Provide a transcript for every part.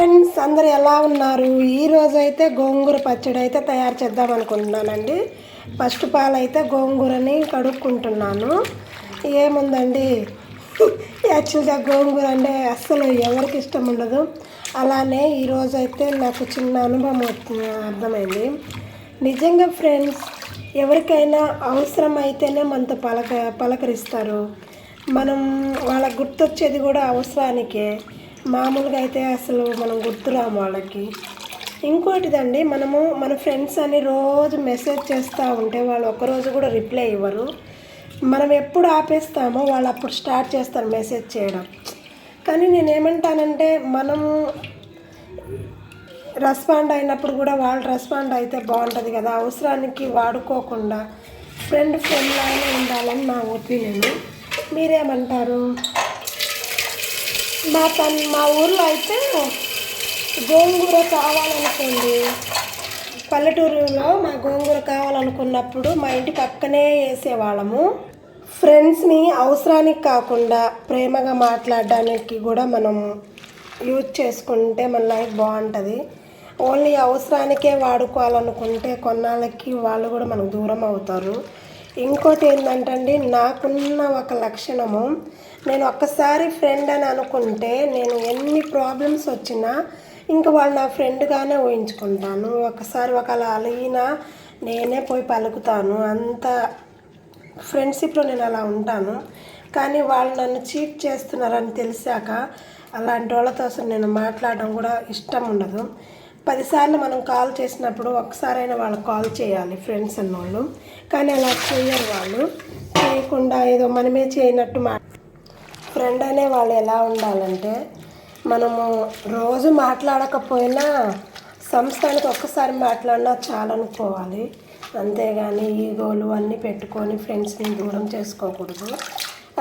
Friends అందరు ఎలా ఉన్నారు? ఈరోజు అయితే గోంగూర పచ్చడి అయితే తయారు చేద్దాం అనుకుంటున్నానండి. ఫస్ట్ ఆఫ్ ఆల్ అయితే గోంగూరని కడుక్కుంటున్నాను. ఏముందండి, యాక్చువల్గా గోంగూర అంటే అస్సలు ఎవరికి ఇష్టం ఉండదు. అలానే ఈరోజు అయితే నాకు చిన్న అనుభవం అర్థమైంది. నిజంగా ఫ్రెండ్స్, ఎవరికైనా అవసరం అయితేనే మనతో పలకరిస్తారు. మనం వాళ్ళకి గుర్తొచ్చేది కూడా అవసరానికే. మామూలుగా అయితే అసలు మనం గుర్తురాము వాళ్ళకి. ఇంకోటిదండి, మనము మన ఫ్రెండ్స్ అని రోజు మెసేజ్ చేస్తూ ఉంటే వాళ్ళు ఒక్కరోజు కూడా రిప్లై ఇవ్వరు. మనం ఎప్పుడు ఆపేస్తామో వాళ్ళు అప్పుడు స్టార్ట్ చేస్తారు మెసేజ్ చేయడం. కానీ నేనేమంటానంటే, మనము రెస్పాండ్ అయినప్పుడు కూడా వాళ్ళు రెస్పాండ్ అయితే బాగుంటుంది కదా. అవసరానికి వాడుకోకుండా ఫ్రెండ్ లాగానే ఉండాలని నా ఒపీనియన్. మీరేమంటారు? మా ఊర్లో అయితే గోంగూర కావాలనుకోండి, పల్లెటూరులో మా గోంగూర కావాలనుకున్నప్పుడు మా ఇంటి పక్కనే వేసేవాళ్ళము. ఫ్రెండ్స్ని అవసరానికి కాకుండా ప్రేమగా మాట్లాడడానికి కూడా మనం యూజ్ చేసుకుంటే మన లైఫ్ బాగుంటుంది. ఓన్లీ అవసరానికే వాడుకోవాలనుకుంటే కొన్నాళ్ళకి వాళ్ళు కూడా మనకు దూరం అవుతారు. ఇంకోటి ఏంటంటే, నాకున్న ఒక లక్షణము, నేను ఒక్కసారి ఫ్రెండ్ అని అనుకుంటే నేను ఎన్ని ప్రాబ్లమ్స్ వచ్చినా ఇంకా వాళ్ళు నా ఫ్రెండ్గానే ఊహించుకుంటాను. ఒకసారి ఒకలా అలిగినా నేనే పోయి పలుకుతాను. అంత ఫ్రెండ్షిప్లో నేను అలా ఉంటాను. కానీ వాళ్ళు నన్ను చీట్ చేస్తున్నారని తెలిసాక అలాంటి వాళ్ళతో అసలు నేను మాట్లాడడం కూడా ఇష్టం ఉండదు. 10 సార్లు మనం కాల్ చేసినప్పుడు ఒక్కసారైనా వాళ్ళకి కాల్ చేయాలి ఫ్రెండ్స్ అన్నోళ్ళు. కానీ అలా చేయరు వాళ్ళు. చేయకుండా ఏదో మనమే చేయనట్టు ఫ్రెండ్ అనే వాళ్ళు ఎలా ఉండాలంటే, మనము రోజు మాట్లాడకపోయినా సంవత్సరానికి ఒక్కసారి మాట్లాడినా చాలనుకోవాలి. అంతేగాని ఈగోలు అన్నీ పెట్టుకొని ఫ్రెండ్స్ని దూరం చేసుకోకూడదు.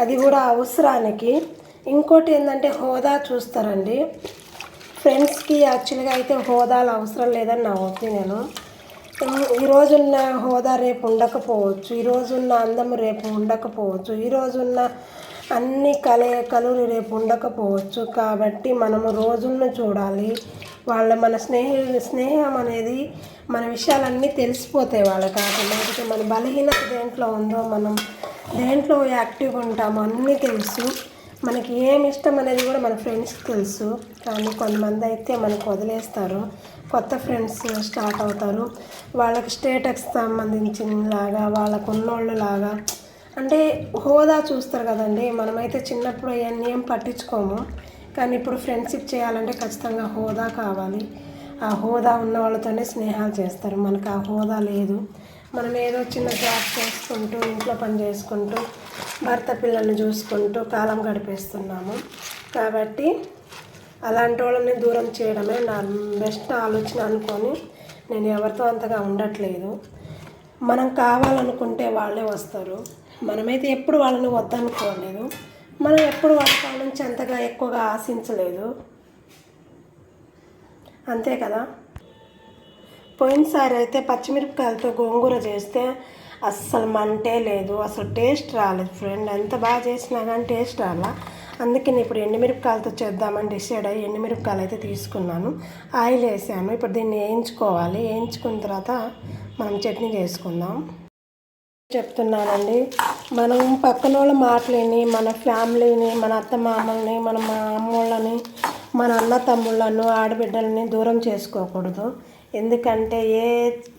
అది కూడా అవసరానికి. ఇంకోటి ఏంటంటే, హోదా చూస్తారండి. ఫ్రెండ్స్కి యాక్చువల్గా అయితే హోదాలు అవసరం లేదని నా ఒపీనియను. ఈరోజున్న హోదా రేపు ఉండకపోవచ్చు, ఈరోజున్న అందము రేపు ఉండకపోవచ్చు, ఈరోజున్న అన్ని కలలు రేపు ఉండకపోవచ్చు. కాబట్టి మనము రోజులను చూడాలి. మన స్నేహం అనేది మన విషయాలన్నీ తెలిసిపోతాయి వాళ్ళకి. లేకపోతే మన బలహీనత దేంట్లో ఉందో, మనం దేంట్లో యాక్టివ్గా ఉంటామో అన్నీ తెలుసు. మనకి ఏమి ఇష్టం అనేది కూడా మన ఫ్రెండ్స్కి తెలుసు. కానీ కొంతమంది అయితే మనకు వదిలేస్తారు, కొత్త ఫ్రెండ్స్ స్టార్ట్ అవుతారు. వాళ్ళకి స్టేటస్ సంబంధించినలాగా, వాళ్ళకు ఉన్నోళ్ళు లాగా, అంటే హోదా చూస్తారు కదండి. మనమైతే చిన్నప్పుడు అవన్నీ ఏం పట్టించుకోము. కానీ ఇప్పుడు ఫ్రెండ్షిప్ చేయాలంటే ఖచ్చితంగా హోదా కావాలి. ఆ హోదా ఉన్న వాళ్ళతోనే స్నేహాలు చేస్తారు. మనకు ఆ హోదా లేదు. మనం ఏదో చిన్న జాబ్ చేసుకుంటూ, ఇంట్లో పని చేసుకుంటూ, భర్త పిల్లల్ని చూసుకుంటూ కాలం గడిపేస్తున్నాము. కాబట్టి అలాంటి వాళ్ళని దూరం చేయడమే నా బెస్ట్ ఆలోచన అనుకొని నేను ఎవరితో అంతగా ఉండట్లేదు. మనం కావాలనుకుంటే వాళ్ళే వస్తారు. మనమైతే ఎప్పుడు వాళ్ళని వద్దనుకోలేదు. మనం ఎప్పుడు వాళ్ళ నుంచి అంతగా ఎక్కువగా ఆశించలేదు. అంతే కదా. పోయినసారి అయితే పచ్చిమిరపకాయలతో గోంగూర చేస్తే అస్సలు మంటే లేదు, అసలు టేస్ట్ రాలేదు ఫ్రెండ్. ఎంత బాగా చేసినా కానీ టేస్ట్ రాలా. అందుకే నేను ఇప్పుడు ఎండుమిరపకాయలతో చేద్దామని డిసైడ్ అయ్యి ఎండుమిరపకాయలు అయితే తీసుకున్నాను. ఆయిల్ వేసాను. ఇప్పుడు దీన్ని వేయించుకోవాలి. వేయించుకున్న తర్వాత మనం చట్నీ చేసుకుందాం. చెప్తున్నానండి, మనం పక్కన వాళ్ళ మాటలని, మన ఫ్యామిలీని, మన అత్తమామల్ని, మన అమ్మోళ్ళని, మన అన్న తమ్ముళ్ళను, ఆడబిడ్డలని దూరం చేసుకోకూడదు. ఎందుకంటే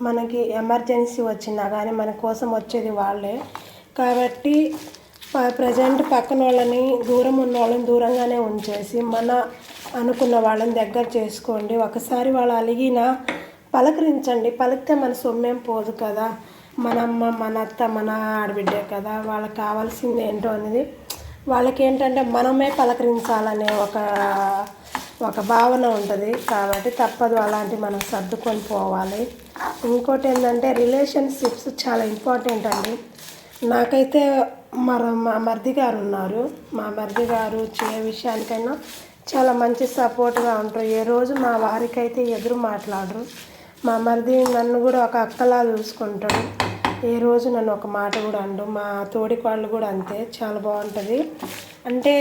మనకి ఎమర్జెన్సీ వచ్చినా కానీ మన కోసం వచ్చేది వాళ్ళే. కాబట్టి ప్రజెంట్ పక్కన వాళ్ళని, దూరం ఉన్న వాళ్ళని దూరంగానే ఉంచేసి మన అనుకున్న వాళ్ళని దగ్గర చేసుకోండి. ఒకసారి వాళ్ళు అలిగినా పలకరించండి. పలికితే మన సొమ్మేం పోదు కదా. మన అమ్మ, మన అత్త, మన ఆడబిడ్డే కదా. వాళ్ళకి కావాల్సింది ఏంటో అనేది వాళ్ళకి ఏంటంటే మనమే పలకరించాలనే ఒక భావన ఉంటుంది. కాబట్టి తప్పదు, అలాంటివి మనం సర్దుకొని పోవాలి. ఇంకోటి ఏంటంటే, రిలేషన్షిప్స్ చాలా ఇంపార్టెంట్ అండి. నాకైతే మా మరిది గారు ఉన్నారు. మా మరిది గారు ఏ విషయానికైనా చాలా మంచి సపోర్ట్గా ఉంటారు. ఏ రోజు మా వారికైతే ఎదురు మాట్లాడరు. మా మరిది నన్ను కూడా ఒక అక్కలా చూసుకుంటాడు. ఏ రోజు నన్ను ఒక మాట కూడా అండు. మా తోడికి వాళ్ళు కూడా అంతే, చాలా బాగుంటుంది. అంటే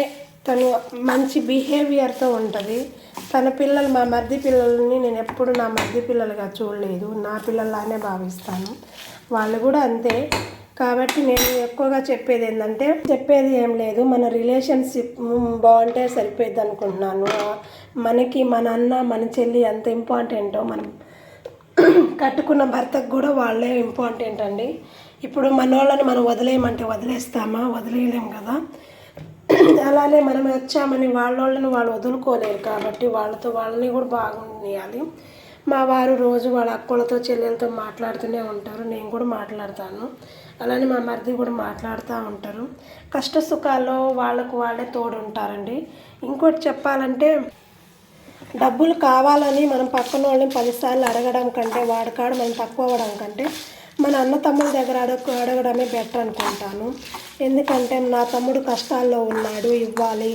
తను మంచి బిహేవియర్తో ఉంటుంది. తన పిల్లలు మా మరిది పిల్లల్ని నేను ఎప్పుడు నా మరిది పిల్లలుగా చూడలేదు, నా పిల్లల్లానే భావిస్తాను. వాళ్ళు కూడా అంతే. కాబట్టి నేను ఎక్కువగా చెప్పేది ఏం లేదు, మన రిలేషన్షిప్ బాగుంటే సరిపోద్ది అనుకుంటున్నాను. మనకి మన అన్న మన చెల్లి ఎంత ఇంపార్టెంటో మనం కట్టుకున్న భర్తకు కూడా వాళ్ళే ఇంపార్టెంట్ అండి. ఇప్పుడు మన వాళ్ళని మనం వదిలేయమంటే వదిలేస్తామా? వదిలేయలేం కదా. అలానే మనం వచ్చామని వాళ్ళని వాళ్ళు వదులుకోలేరు. కాబట్టి వాళ్ళని కూడా బాగుండాలి. మా వారు రోజు వాళ్ళ అక్కలతో చెల్లెలతో మాట్లాడుతూనే ఉంటారు, నేను కూడా మాట్లాడతాను. అలానే మా మరిది కూడా మాట్లాడుతూ ఉంటారు. కష్ట సుఖాల్లో వాళ్ళే తోడు ఉంటారండి. ఇంకోటి చెప్పాలంటే, డబ్బులు కావాలని మనం పక్కన వాళ్ళని 10 సార్లు అడగడం కంటే, వాడికాడు మనం తక్కువ అవ్వడం కంటే మన అన్న తమ్ముడి దగ్గర అడగడమే బెటర్ అనుకుంటాను. ఎందుకంటే నా తమ్ముడు కష్టాల్లో ఉన్నాడు, ఇవ్వాలి,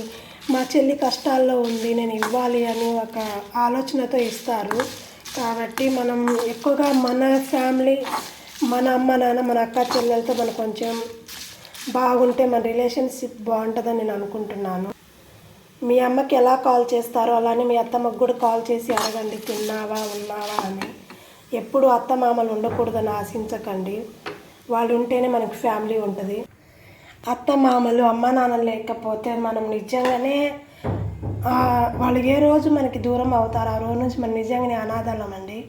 మా చెల్లి కష్టాల్లో ఉంది, నేను ఇవ్వాలి అని ఒక ఆలోచనతో ఇస్తారు. కాబట్టి మనం ఎక్కువగా మన ఫ్యామిలీ, మన అమ్మ నాన్న, మన అక్క చెల్లెలతో మనం కొంచెం బాగుంటే మన రిలేషన్షిప్ బాగుంటుందని నేను అనుకుంటున్నాను. మీ అమ్మకి ఎలా కాల్ చేస్తారో అలానే మీ అత్తమ్మకు కూడా కాల్ చేసి అడగండి, తిన్నావా ఉన్నావా అని. ఎప్పుడు అత్తమామలు ఉండకూడదని ఆశించకండి. వాళ్ళు ఉంటేనే మనకు ఫ్యామిలీ ఉంటుంది. అత్తమామలు అమ్మ నాన్న లేకపోతే మనం నిజంగానే వాళ్ళు ఏ రోజు మనకి దూరం అవుతారు, ఆ రోజు నుంచి మనం నిజంగానే అనాథలమండి.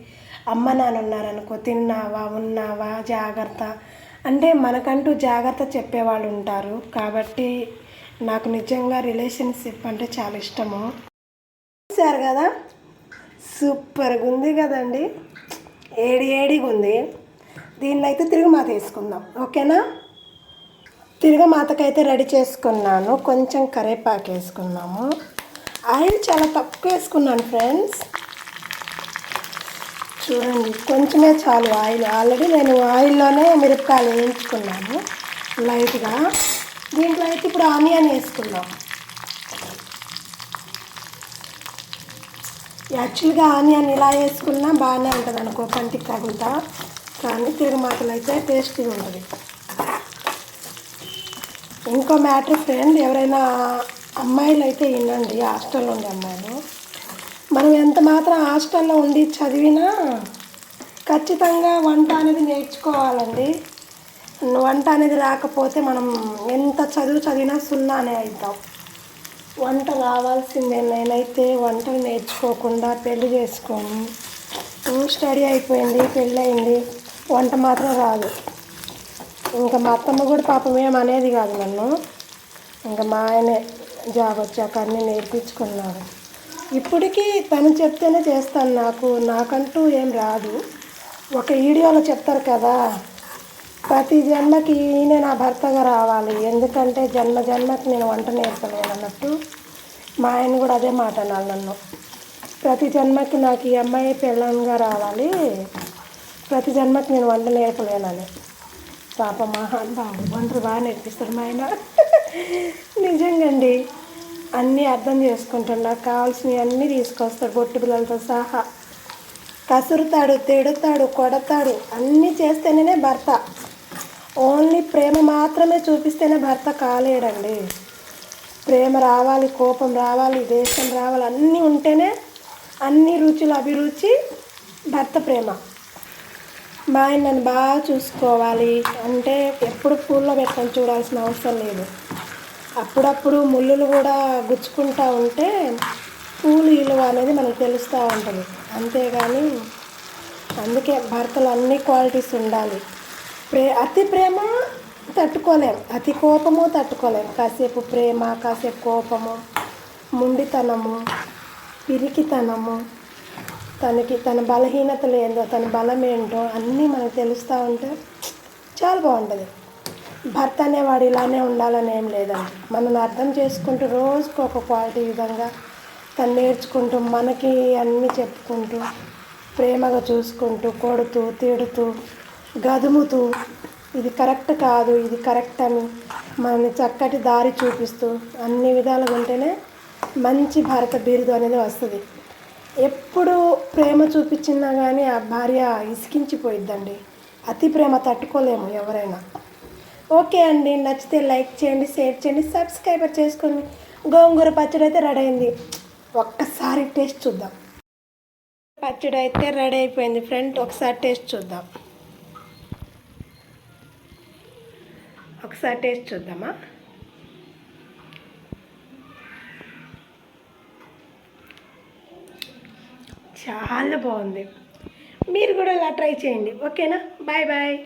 అమ్మ నాన్న ఉన్నారనుకో, తిన్నావా ఉన్నావా జాగ్రత్త అంటే మనకంటూ జాగ్రత్త చెప్పేవాళ్ళు ఉంటారు. కాబట్టి నాకు నిజంగా రిలేషన్షిప్ అంటే చాలా ఇష్టము. చూసారు కదా, సూపర్గా ఉంది కదండి, ఏడిగా ఉంది. దీన్ని అయితే తిరుగుమాత వేసుకుందాం, ఓకేనా. తిరుగుమాతకైతే రెడీ చేసుకున్నాను. కొంచెం కరివేపాకు వేసుకున్నాము. ఆయిల్ చాలా తక్కువ వేసుకున్నాను ఫ్రెండ్స్, చూడండి కొంచెమే చాలు ఆయిల్. ఆల్రెడీ నేను ఆయిల్లోనే మిరపకాయలు వేయించుకున్నాను లైట్గా. దీంట్లో అయితే ఇప్పుడు ఆనియన్ వేసుకుందాం. యాక్చువల్గా ఆనియన్ ఇలా వేసుకున్నా బాగానే ఉంటుంది అనుకో, పంటికి తగులుతా. కానీ తిరుగుమాతలు అయితే టేస్టీగా ఉంటుంది. ఇంకో మ్యాటర్ ఫ్రెండ్, ఎవరైనా అమ్మాయిలు అయితే వినండి, హాస్టల్లో ఉండే అమ్మాయిలు, మనం ఎంత మాత్రం హాస్టల్లో ఉండి చదివినా ఖచ్చితంగా వంట అనేది నేర్చుకోవాలండి. వంట అనేది రాకపోతే మనం ఎంత చదివినా సున్నానే అవుతాం. వంట రావాల్సిందే. నేనైతే వంటలు నేర్చుకోకుండా పెళ్లి చేసుకొని స్టడీ అయిపోయింది, పెళ్ళి అయింది, వంట మాత్రం రాదు. ఇంకా మా అత్తమ్మ కూడా పాపం ఏమనేది కాదు నన్ను. ఇంకా మా ఆయనే జాబ్ వచ్చాక అన్నీ నేర్పించుకున్నాడు. ఇప్పటికీ తను చెప్తేనే చేస్తాను. నాకంటూ ఏం రాదు. ఒక వీడియోలో చెప్తారు కదా, ప్రతి జన్మకి ఈయనే నా భర్తగా రావాలి, ఎందుకంటే జన్మకి నేను వంట నేర్పలేను అన్నట్టు. మా ఆయన కూడా అదే మాట అన్నాడు నన్ను, ప్రతి జన్మకి నాకు ఈ అమ్మాయి పెళ్ళంగా రావాలి, ప్రతి జన్మకి నేను వంట నేర్పలేనని. పాప మహానుభావుడు, వంటలు బాగా నేర్పిస్తాడు మా ఆయన. నిజంగండి, అన్నీ అర్థం చేసుకుంటాడు. నాకు కావాల్సినవి అన్నీ తీసుకొస్తాడు, బొట్టు పిల్లలతో సహా. కసురుతాడు, తిడుతాడు, కొడతాడు, అన్నీ చేస్తేనే భర్త. ఓన్లీ ప్రేమ మాత్రమే చూపిస్తేనే భర్త కాలేడండి. ప్రేమ రావాలి, కోపం రావాలి, దేశం రావాలి, అన్నీ ఉంటేనే అన్ని రుచులు అభిరుచి భర్త ప్రేమ. మా ఆయన నన్ను బాగా చూసుకోవాలి అంటే ఎప్పుడు పూల్లో పెట్టుకొని చూడాల్సిన అవసరం లేదు. అప్పుడప్పుడు ముళ్ళులు కూడా గుచ్చుకుంటూ ఉంటే పూలు విలువ అనేది మనకు తెలుస్తూ ఉంటుంది. అంతేగాని అందుకే భర్తలు అన్ని క్వాలిటీస్ ఉండాలి. అతి ప్రేమ తట్టుకోలేం, అతి కోపము తట్టుకోలేం. కాసేపు ప్రేమ, కాసేపు కోపము, మొండితనము, పిరికితనము, తన బలహీనతలు ఏందో, తన బలం ఏంటో అన్నీ మనకు తెలుస్తూ ఉంటే చాలా బాగుంటుంది. భర్త అనేవాడు ఇలానే ఉండాలని ఏం లేదండి. మనల్ని అర్థం చేసుకుంటూ రోజుకు ఒక క్వాలిటీ విధంగా తను నేర్చుకుంటూ, మనకి అన్నీ చెప్పుకుంటూ, ప్రేమగా చూసుకుంటూ, కొడుతూ, తిడుతూ, గదుముతూ, ఇది కరెక్ట్ కాదు, ఇది కరెక్ట్ అని మనల్ని చక్కటి దారి చూపిస్తూ అన్ని విధాలుగా ఉంటేనే మంచి భర్త బిరుదు అనేది వస్తుంది. ఎప్పుడు ప్రేమ చూపించినా కానీ ఆ భార్య ఇసికించిపోయిద్దండి. అతి ప్రేమ తట్టుకోలేము ఎవరైనా. ఓకే అండి, నచ్చితే లైక్ చేయండి, షేర్ చేయండి, సబ్స్క్రైబర్ చేసుకోండి. గోంగూర పచ్చడి అయితే రెడీ అయింది. ఒక్కసారి టేస్ట్ చూద్దాం. పచ్చడి అయితే రెడీ అయిపోయింది ఫ్రెండ్. ఒకసారి టేస్ట్ చూద్దాం. ఒకసారి టేస్ట్ చూద్దామా? చాలా బాగుంది. మీరు కూడా ఇలా ట్రై చేయండి. ఓకేనా? Bye bye.